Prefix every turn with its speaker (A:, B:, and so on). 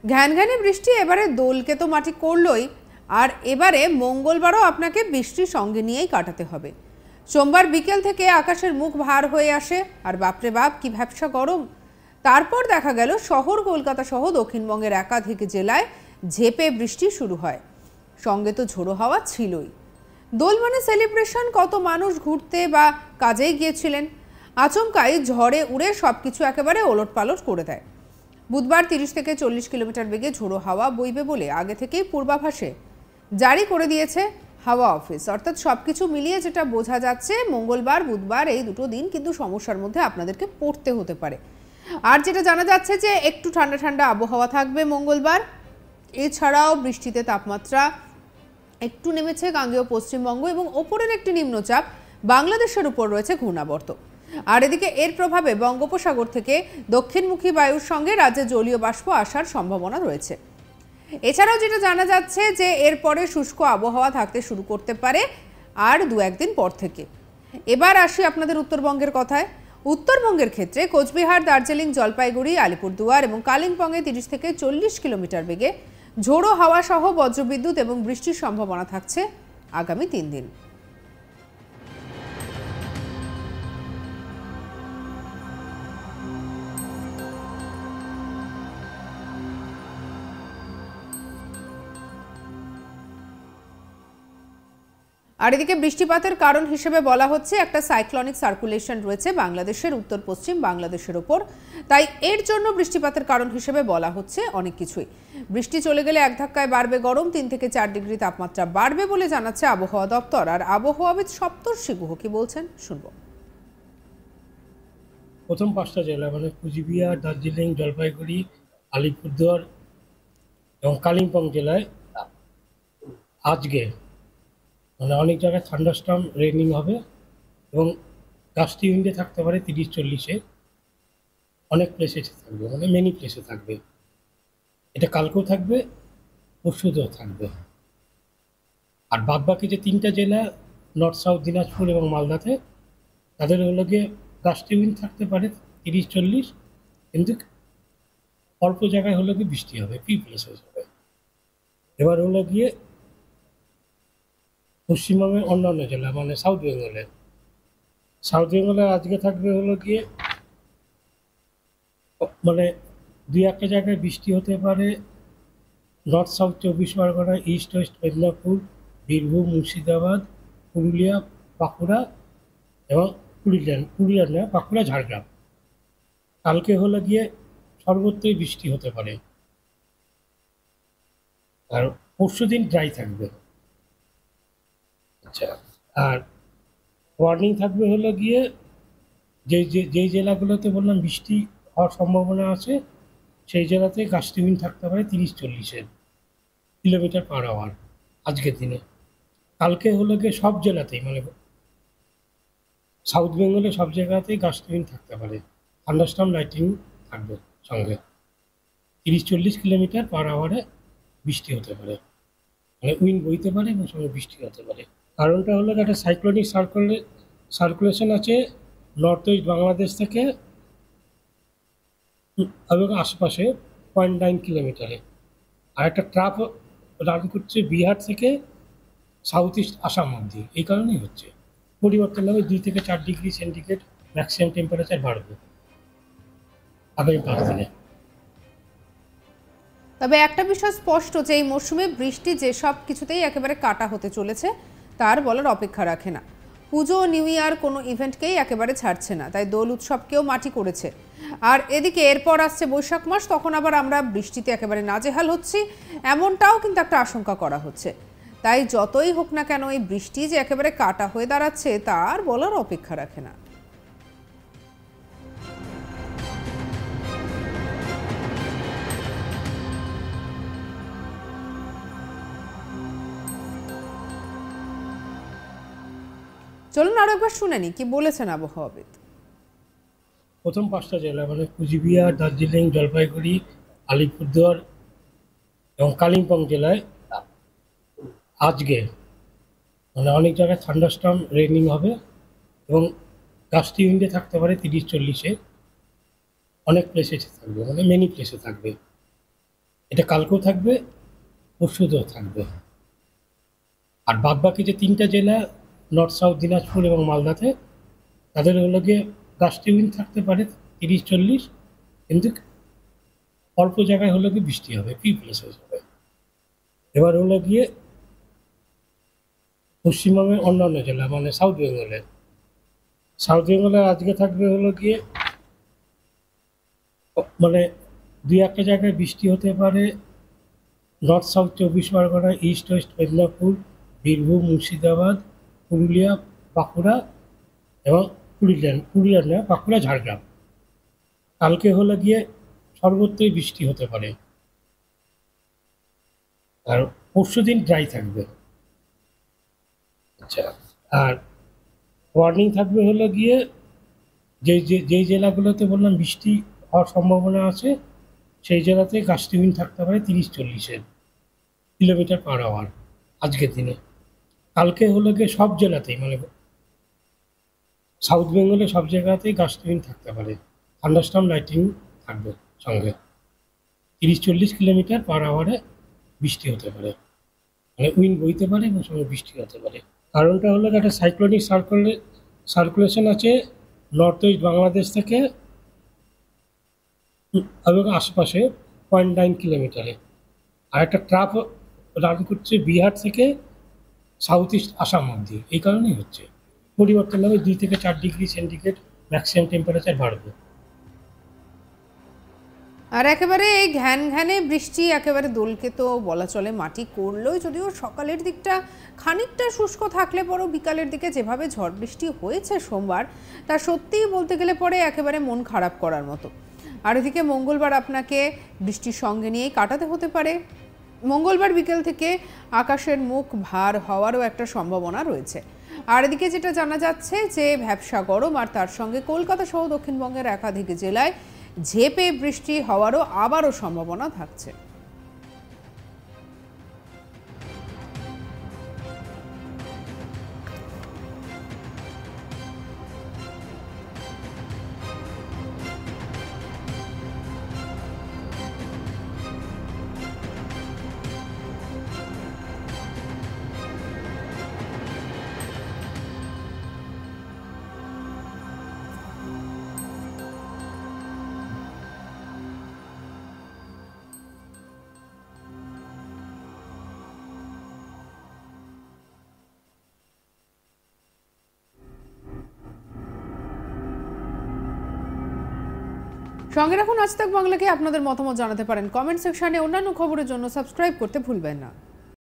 A: ঘ্যানঘ্যানে বৃষ্টি এবারে দোলকে তো মাটি করলই, আর এবারে মঙ্গলবারও আপনাকে বৃষ্টির সঙ্গে নিয়েই কাটাতে হবে। সোমবার বিকেল থেকে আকাশের মুখ ভার হয়ে আসে, আর বাপরে বাপ কি ভ্যাপসা গরম। তারপর দেখা গেল শহর কলকাতা সহ দক্ষিণবঙ্গের একাধিক জেলায় ঝেঁপে বৃষ্টি শুরু হয়, সঙ্গে তো ঝোড়ো হাওয়া ছিলই। দোল মানে সেলিব্রেশন, কত মানুষ ঘুরতে বা কাজেই গিয়েছিলেন, আচমকাই ঝড়ে উড়ে সবকিছু একেবারে ওলটপালট করে দেয়। বুধবার 30 থেকে 40 কিলোমিটার বেগে ঝোড়ো হাওয়া বইবে বলে আগে থেকেই পূর্বাভাসে জারি করে দিয়েছে হাওয়া অফিস। অর্থাৎ সবকিছু মিলিয়ে যেটা বোঝা যাচ্ছে, মঙ্গলবার বুধবার এই দুটো দিন কিন্তু সমস্যার মধ্যে আপনাদেরকে পড়তে হতে পারে। আর যেটা জানা যাচ্ছে যে একটু ঠান্ডা ঠান্ডা আবহাওয়া থাকবে মঙ্গলবার। এছাড়াও বৃষ্টিতে তাপমাত্রা একটু নেমেছে গাঙ্গেয় পশ্চিমবঙ্গ, এবং ওপরের একটি নিম্নচাপ বাংলাদেশের উপর রয়েছে ঘূর্ণাবর্ত। আর এদিকে এর প্রভাবে বঙ্গোপসাগর থেকে দক্ষিণমুখী বায়ুর সঙ্গে রাজ্যে জলীয় বাষ্প আসার সম্ভাবনা রয়েছে। এছাড়াও যেটা জানা যাচ্ছে যে এরপরে শুষ্ক আবহাওয়া থাকতে শুরু করতে পারে আর দু একদিন পর থেকে। এবার আসি আপনাদের উত্তরবঙ্গের কথায়। উত্তরবঙ্গের ক্ষেত্রে কোচবিহার, দার্জিলিং, জলপাইগুড়ি, আলিপুরদুয়ার এবং কালিম্পংয়ে 30 থেকে 40 কিলোমিটার বেগে ঝোড়ো হাওয়া সহ বজ্রবিদ্যুৎ এবং বৃষ্টির সম্ভাবনা থাকছে আগামী 3 দিন। আর এদিকে বৃষ্টিপাতের কারণ হিসেবে বলা হচ্ছে একটা সাইক্লনিক সার্কুলেশন রয়েছে বাংলাদেশের উত্তর পশ্চিম বাংলাদেশের ওপর, তাই এর জন্য বৃষ্টিপাতের কারণ হিসেবে বলা হচ্ছে অনেক কিছুই। বৃষ্টি চলে গেলে এক ধাক্কায় বাড়বে গরম, 3 থেকে 4 ডিগ্রি তাপমাত্রা বাড়বে বলে জানাচ্ছে আবহাওয়া দপ্তর। আর আবহাওয়াবিদ সপ্তর্ষি গুহ কি বলছেন শুনবো।
B: প্রথম 5টা জেলা মানে কুচবিহার, দার্জিলিং, জলপাইগুড়ি, আলিপুরদুয়ার এবং কালিম্পং জেলায় আজকে মানে অনেক জায়গায় থান্ডারস্টর্ম রেনিং হবে এবং গাস্টি উইন্ডে থাকতে পারে 30-40-এ, অনেক প্লেসে থাকবে, মানে মেনি প্লেসে থাকবে। এটা কালকেও থাকবে, পরশুতেও থাকবে। আর বাদবাকি যে 3টা জেলা নর্থ সাউথ দিনাজপুর এবং মালদাতে, তাদের হলো গিয়ে গাস্টি উইন্ড থাকতে পারে 30-40, কিন্তু অল্প জায়গায় হলো গিয়ে বৃষ্টি হবে, ফি প্লেসে হবে। এবার হলো গিয়ে পশ্চিমবঙ্গের অন্যান্য জেলা মানে সাউথ বেঙ্গলে আজকে থাকবে হলো গিয়ে মানে 2-1টা জায়গায় বৃষ্টি হতে পারে north south 24 Pargana, east West Medinipur, Birbhum, Murshidabad, Purulia, Bankura এবং পুরুলিয়া না, বাঁকুড়া, ঝাড়গ্রাম। কালকে হলো গিয়ে সর্বত্রই বৃষ্টি হতে পারে, আর পরশুদিন ড্রাই থাকবে। আচ্ছা, আর ওয়ার্নিং থাকবে হলো গিয়ে যেই জেলাগুলোতে বললাম বৃষ্টি হওয়ার সম্ভাবনা আছে, সেই জেলাতে গাস্টি উইন্ড থাকতে পারে 30-40 কিলোমিটার পার আওয়ার আজকের দিনে। কালকে হলো গিয়ে সব জেলাতেই মানে সাউথ বেঙ্গলে সব জায়গাতেই গাস্টি উইন্ড থাকতে পারে, থান্ডারস্টর্ম লাইটিং থাকবে সঙ্গে। 30-40 কিলোমিটার পার আওয়ারে বৃষ্টি হতে পারে, মানে উইন্ড বইতে পারে এবং সঙ্গে বৃষ্টি হতে পারে। কারণটা হলো একটা সাইক্লোনিক সার্কুলেশন আছে নর্থ ইস্ট বাংলাদেশ থেকে এবং আশেপাশে 0.9 কিলোমিটারে। আর একটা ট্রাপ রান করছে বিহার থেকে সাউথ ইস্ট আসাম অবধি। এই কারণেই হচ্ছে পরিবর্তন হবে, 2 থেকে 4 ডিগ্রি সেন্টিগ্রেড ম্যাক্সিমাম টেম্পারেচার বাড়বে আগামী 5 দিনে।
A: তবে একটা বিষয় স্পষ্ট যে এই মরশুমে বৃষ্টি যে সব কিছুতেই একেবারে কাটা হতে চলেছে তার বলার অপেক্ষা রাখে না। পুজো, নিউ ইয়ার কোনো ইভেন্টকেই একেবারে ছাড়ছে না, তাই দোল উৎসবকেও মাটি করেছে। আর এদিকে এরপর আসছে বৈশাখ মাস, তখন আবার আমরা বৃষ্টিতে একেবারে নাজেহাল হচ্ছি, এমনটাও কিন্তু একটা আশঙ্কা করা হচ্ছে। তাই যতই হোক না কেন এই বৃষ্টি যে একেবারে কাটা হয়ে দাঁড়াচ্ছে তার বলার অপেক্ষা রাখে না। চলুন আরো একবার শুনে নি কি বলেছেন আবহাওয়াবিদ।
B: প্রথম 5টা জেলা মানে কুচবিহার, দার্জিলিং, জলপাইগুড়ি, আলিপুরদুয়ার এবং কালিম্পং জেলায় আজকে মানে অনেক জায়গায় থান্ডারস্টর্ম রেনিং হবে এবং গাস্টি উইন্ডে থাকতে পারে 30-40-এ, অনেক প্লেসে থাকবে, মানে মেনি প্লেসে থাকবে। এটা কালকেও থাকবে, পরশুতেও থাকবে। আর বাদবাকি যে 3টা জেলা নর্থ সাউথ দিনাজপুর এবং মালদাতে, তাদের হলো গিয়ে গাস্টি উইন্ড থাকতে পারে 30-40, কিন্তু অল্প জায়গায় হলো গিয়ে বৃষ্টি হবে, ফি প্লেসেস হবে। এবার হলো গিয়ে পশ্চিমবঙ্গের অন্যান্য জেলা মানে সাউথ বেঙ্গলে আজকে থাকবে হলো গিয়ে মানে 2-1 জায়গায় বৃষ্টি হতে পারে north south 24 Pargana, east West Medinipur, Birbhum, Murshidabad, Purulia, Bankura এবং পুরুলিয়া নয়, বাঁকুড়া, ঝাড়গ্রাম। কালকে হলো গিয়ে সর্বত্রই বৃষ্টি হতে পারে। আর পরশুদিন ড্রাই থাকবে। আচ্ছা, আর ওয়ার্নিং থাকবে হলো গিয়ে যেই জেলাগুলোতে বললাম বৃষ্টি হওয়ার সম্ভাবনা আছে, সেই জেলাতে গাস্টি উইন্ড থাকতে পারে 30-40 কিলোমিটার/আওয়ার আজকের দিনে। কালকে হলো গিয়ে সব জেলাতেই মানে সাউথ বেঙ্গলে সব জায়গাতেই গাস্টি উইন্ড থাকতে পারে, থান্ডারস্টর্ম লাইটিং থাকবে সঙ্গে। 30-40 কিলোমিটার/আওয়ারে বৃষ্টি হতে পারে, মানে উইন্ড বইতে পারে এবং সঙ্গে বৃষ্টি হতে পারে। কারণটা হলো একটা সাইক্লোনিক সার্কুলেশন আছে নর্থ ইস্ট বাংলাদেশ থেকে এবং আশেপাশে 0.9 কিলোমিটারে। আর একটা ট্রাপ রান করছে বিহার থেকে সাউথ ইস্ট আসাম অব্দি। এই কারণেই হচ্ছে পরিবর্তন হবে, 2 থেকে 4 ডিগ্রি সেন্টিগ্রেড ম্যাক্সিমাম টেম্পারেচার বাড়বে।
A: আর একেবারে এই ঘ্যানে বৃষ্টি একেবারে দোলকে তো বলা চলে মাটি করলোই, যদিও সকালের দিকটা খানিকটা শুষ্ক থাকলে পরেও বিকালের দিকে যেভাবে ঝড় বৃষ্টি হয়েছে সোমবার, তা সত্যিই বলতে গেলে পরে একেবারে মন খারাপ করার মতো। আর এদিকে মঙ্গলবার আপনাকে বৃষ্টির সঙ্গে নিয়েই কাটাতে হতে পারে। মঙ্গলবার বিকেল থেকে আকাশের মুখ ভার হওয়ারও একটা সম্ভাবনা রয়েছে। আর এদিকে যেটা জানা যাচ্ছে যে ভ্যাপসা গরম আর তার সঙ্গে কলকাতা সহ দক্ষিণবঙ্গের একাধিক জেলায় ঝেঁপে বৃষ্টি হওয়ারও আবারও সম্ভাবনা থাকছে। সঙ্গে রাখুন আজ তাক বাংলাকে। আপনাদের মতামত জানাতে পারেন কমেন্ট সেকশনে। অন্যান্য খবরের জন্য সাবস্ক্রাইব করতে ভুলবেন না।